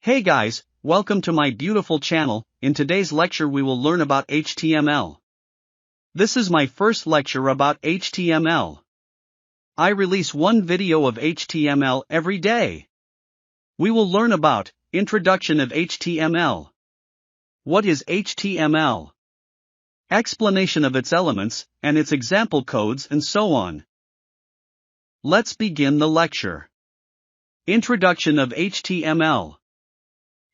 Hey guys, welcome to my beautiful channel. In today's lecture we will learn about HTML. This is my first lecture about HTML. I release one video of HTML every day. We will learn about Introduction of HTML. What is HTML? Explanation of its elements, and its example codes and so on. Let's begin the lecture. Introduction of HTML.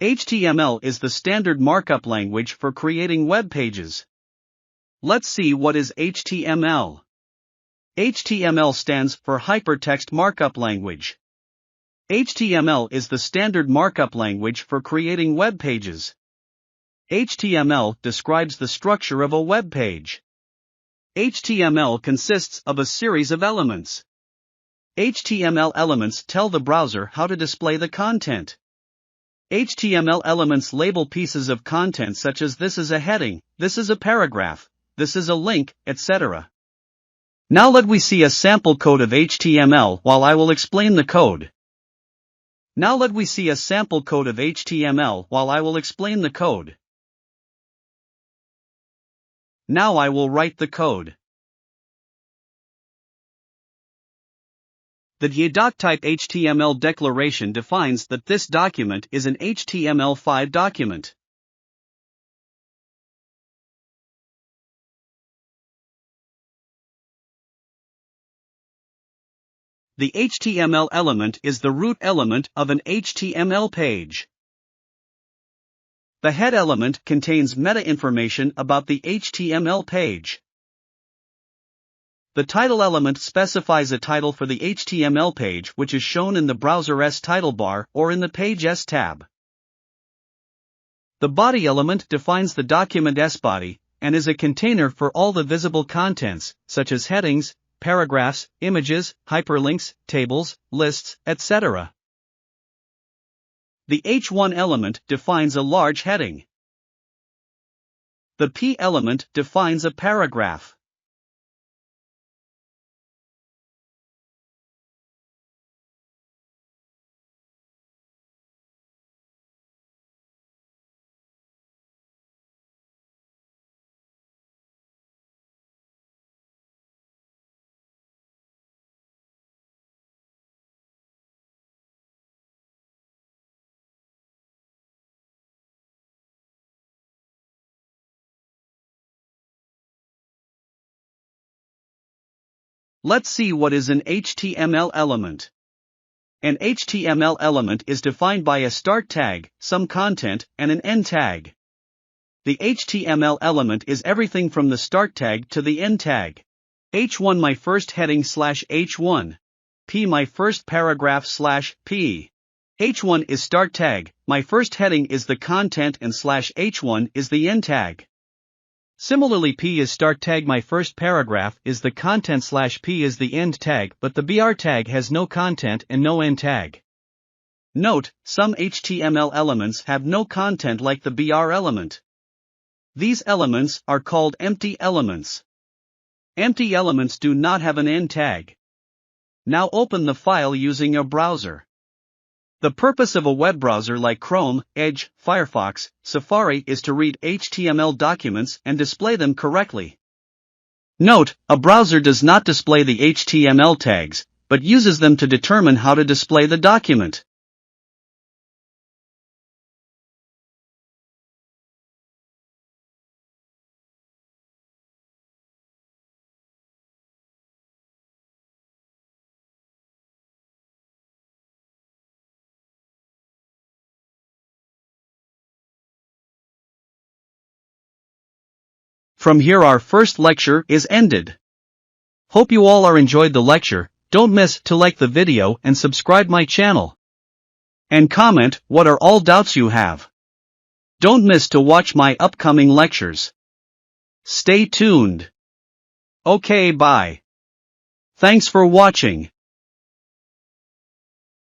HTML is the standard markup language for creating web pages. Let's see what is HTML. HTML stands for Hypertext Markup Language. HTML is the standard markup language for creating web pages. HTML describes the structure of a web page. HTML consists of a series of elements. HTML elements tell the browser how to display the content. HTML elements label pieces of content such as this is a heading, this is a paragraph, this is a link, etc. Now let we see a sample code of HTML while I will explain the code. Now let we see a sample code of HTML while I will explain the code. Now I will write the code. The doctype HTML declaration defines that this document is an HTML5 document. The HTML element is the root element of an HTML page. The head element contains meta information about the HTML page. The title element specifies a title for the HTML page which is shown in the browser's title bar or in the Pages tab. The body element defines the document's body and is a container for all the visible contents, such as headings, paragraphs, images, hyperlinks, tables, lists, etc. The H1 element defines a large heading. The P element defines a paragraph. Let's see what is an HTML element. An HTML element is defined by a start tag, some content, and an end tag. The HTML element is everything from the start tag to the end tag. H1 my first heading /H1. P my first paragraph /P. H1 is start tag, my first heading is the content and /H1 is the end tag. Similarly, P is start tag, my first paragraph is the content /P is the end tag, but the BR tag has no content and no end tag. Note, some HTML elements have no content like the BR element. These elements are called empty elements. Empty elements do not have an end tag. Now open the file using a browser. The purpose of a web browser like Chrome, Edge, Firefox, Safari is to read HTML documents and display them correctly. Note, a browser does not display the HTML tags, but uses them to determine how to display the document. From here our first lecture is ended. Hope you all are enjoyed the lecture. Don't miss to like the video and subscribe my channel. And comment what are all doubts you have. Don't miss to watch my upcoming lectures. Stay tuned. Okay, bye. Thanks for watching.